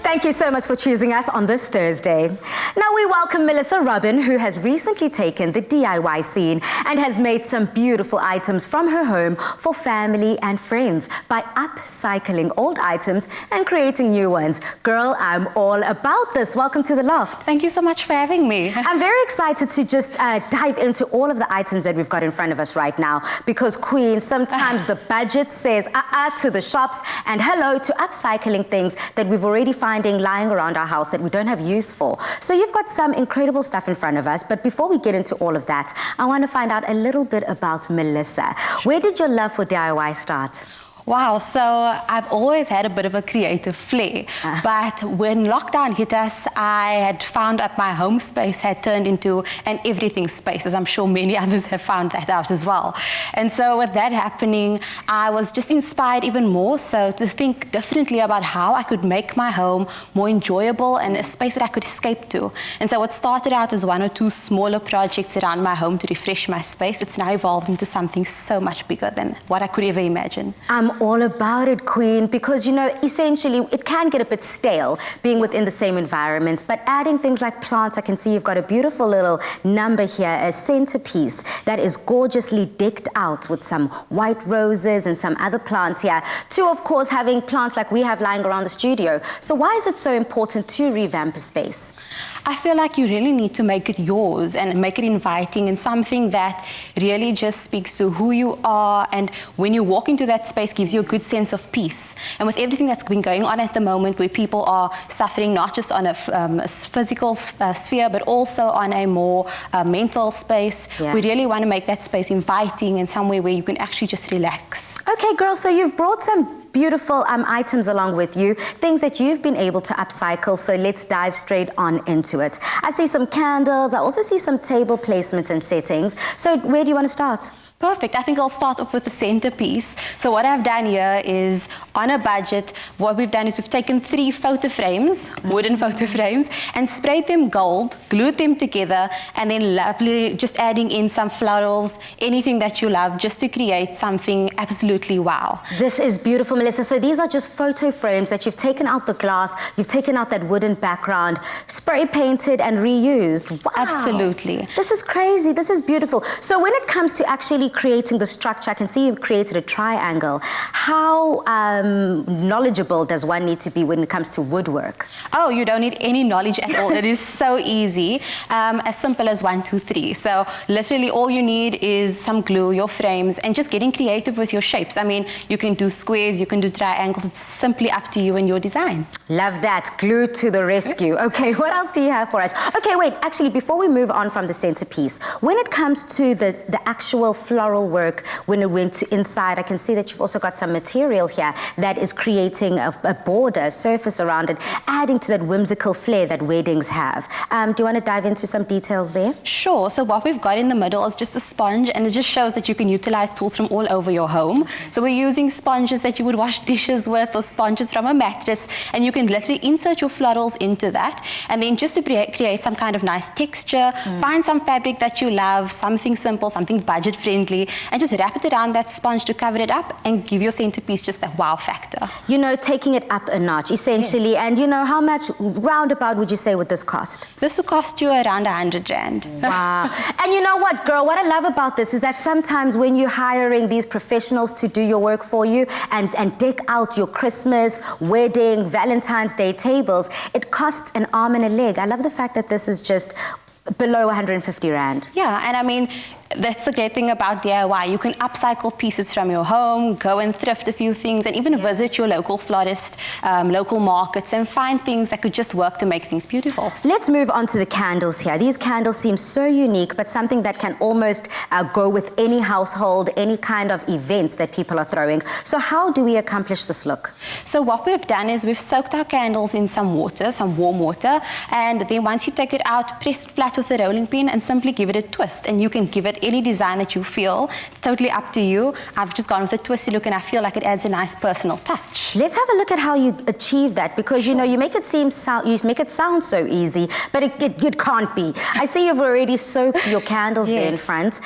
Thank you so much for choosing us on this Thursday. Now we welcome Melissa Robin, who has recently taken the DIY scene and has made some beautiful items from her home for family and friends by upcycling old items and creating new ones. Girl, I'm all about this. Welcome to The Loft. Thank you so much for having me. I'm very excited to just dive into all of the items that we've got in front of us right now, because Queen, sometimes the budget says to the shops and hello to upcycling things that we've already finding lying around our house that we don't have use for. So you've got some incredible stuff in front of us, but before we get into all of that, I want to find out a little bit about Melissa. Where did your love for DIY start? Wow, so I've always had a bit of a creative flair, but when lockdown hit us, I had found that my home space had turned into an everything space, as I'm sure many others have found that out as well. And so with that happening, I was just inspired even more so to think differently about how I could make my home more enjoyable and a space that I could escape to. And so what started out as one or two smaller projects around my home to refresh my space, it's now evolved into something so much bigger than what I could ever imagine. I'm all about it, Queen, because, you know, essentially it can get a bit stale being within the same environment, but adding things like plants, I can see you've got a beautiful little number here, a centerpiece that is gorgeously decked out with some white roses and some other plants here, to, of course, having plants like we have lying around the studio. So why is it so important to revamp a space? I feel like you really need to make it yours and make it inviting and something that really just speaks to who you are, and when you walk into that space gives you a good sense of peace. And with everything that's been going on at the moment, where people are suffering not just on a physical sphere but also on a more mental space, we really want to make that space inviting and somewhere where you can actually just relax. Okay, girl, so you've brought some beautiful items along with you, things that you've been able to upcycle, so let's dive straight on into it. I see some candles, I also see some table placements and settings. So where do you want to start? Perfect. I think I'll start off with the centerpiece. So what I've done here is, on a budget, what we've done is we've taken 3 photo frames, wooden photo frames, and sprayed them gold, glued them together, and then lovely just adding in some florals, anything that you love, just to create something absolutely wow. This is beautiful, Melissa. So these are just photo frames that you've taken out the glass, you've taken out that wooden background, spray painted and reused. Wow. Absolutely. This is crazy. This is beautiful. So when it comes to actually creating the structure, I can see you've created a triangle. How knowledgeable does one need to be when it comes to woodwork? Oh, you don't need any knowledge at all. It is so easy, as simple as 1, 2, 3. So literally all you need is some glue, your frames, and just getting creative with your shapes. I mean, you can do squares, you can do triangles. It's simply up to you and your design. Love that. Glue to the rescue. Okay, what else do you have for us? Okay, wait, actually, before we move on from the centerpiece, when it comes to the actual floral work, when it went to inside, I can see that you've also got some material here that is creating a border, a surface around it, adding to that whimsical flair that weddings have. Do you want to dive into some details there? Sure. So what we've got in the middle is just a sponge, and it just shows that you can utilize tools from all over your home. So we're using sponges that you would wash dishes with, or sponges from a mattress, and you can literally insert your florals into that, and then just to create some kind of nice texture, find some fabric that you love, something simple, something budget friendly, and just wrap it around that sponge to cover it up and give your centerpiece just that wow factor. You know, taking it up a notch, essentially. Yes. And you know, how much roundabout would you say would this cost? This will cost you around 100 Rand. Wow. And you know what, girl, what I love about this is that sometimes when you're hiring these professionals to do your work for you and deck out your Christmas, wedding, Valentine's Day tables, it costs an arm and a leg. I love the fact that this is just below 150 Rand. Yeah, and I mean, that's the great thing about DIY. You can upcycle pieces from your home, go and thrift a few things, and even visit your local florist, local markets, and find things that could just work to make things beautiful. Let's move on to the candles here. These candles seem so unique, but something that can almost go with any household, any kind of events that people are throwing. So how do we accomplish this look? So what we've done is we've soaked our candles in some water, some warm water, and then once you take it out, press it flat with a rolling pin and simply give it a twist, and you can give it with any design that you feel. It's totally up to you. I've just gone with a twisty look and I feel like it adds a nice personal touch. Let's have a look at how you achieve that, because you know you make it sound so easy, but it can't be. I see you've already soaked your candles there in front.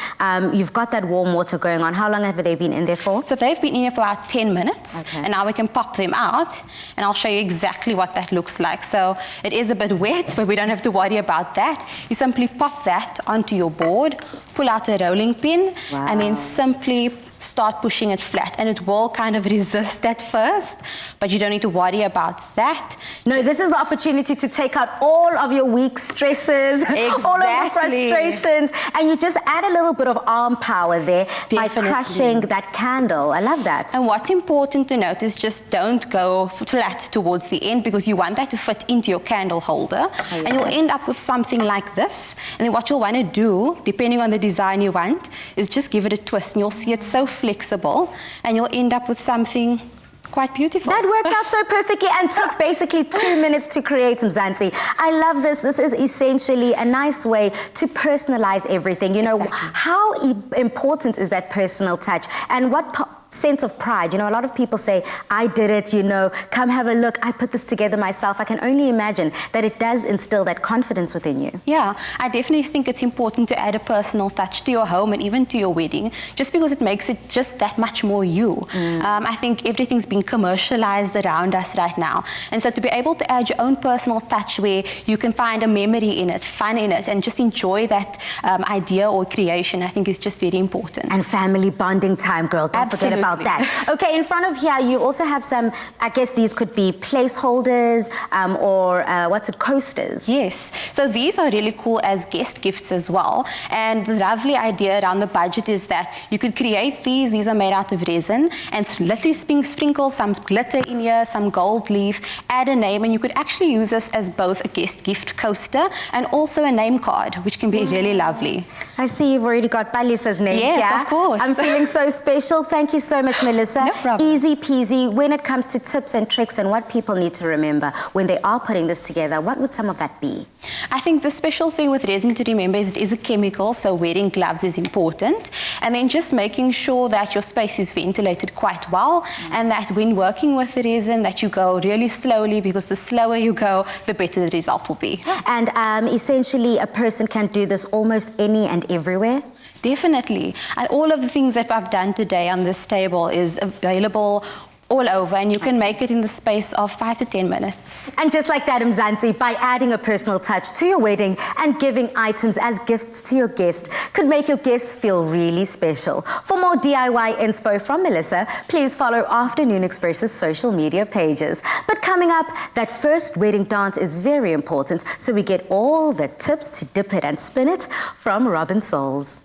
You've got that warm water going on. How long have they been in there for? So they've been in here for about 10 minutes, and now we can pop them out, and I'll show you exactly what that looks like. So it is a bit wet, but we don't have to worry about that. You simply pop that onto your board, pull out a rolling pin, and then simply start pushing it flat, and it will kind of resist at first, but you don't need to worry about that. No, this is the opportunity to take out all of your weak stresses, all of your frustrations, and you just add a little bit of arm power there by crushing that candle. I love that. And what's important to note is just don't go flat towards the end, because you want that to fit into your candle holder, and you'll end up with something like this. And then what you'll want to do, depending on the design you want, is just give it a twist, and you'll see it's so flexible, and you'll end up with something quite beautiful. That worked out so perfectly and took basically 2 minutes to create, Mzansi. I love this. This is essentially a nice way to personalize everything. You know, how important is that personal touch, and what sense of pride? You know, a lot of people say, I did it, you know, come have a look, I put this together myself. I can only imagine that it does instill that confidence within you. Yeah, I definitely think it's important to add a personal touch to your home and even to your wedding, just because it makes it just that much more you. I think everything's being commercialized around us right now, and so to be able to add your own personal touch where you can find a memory in it, fun in it, and just enjoy that idea or creation, I think is just very important. And family bonding time, girl, don't forget about that. Okay, in front of here, you also have some, I guess these could be placeholders or what's it, coasters? Yes, so these are really cool as guest gifts as well. And the lovely idea around the budget is that you could create these are made out of resin, and literally sprinkle some glitter in here, some gold leaf, add a name, and you could actually use this as both a guest gift coaster and also a name card, which can be really lovely. I see you've already got Balisa's name here. Yes, of course. I'm feeling so special. Thank you so much, Melissa. No problem. Easy peasy. When it comes to tips and tricks and what people need to remember when they are putting this together, what would some of that be? I think the special thing with resin to remember is it is a chemical, so wearing gloves is important. And then just making sure that your space is ventilated quite well, and that when working with the resin that you go really slowly, because the slower you go, the better the result will be. And essentially a person can do this almost any and everywhere? Definitely. And all of the things that I've done today on this table is available all over, and you can make it in the space of 5 to 10 minutes. And just like that, Mzansi, by adding a personal touch to your wedding and giving items as gifts to your guest could make your guests feel really special. For more DIY inspo from Melissa, please follow Afternoon Express's social media pages. But coming up, that first wedding dance is very important, so we get all the tips to dip it and spin it from Robin Souls.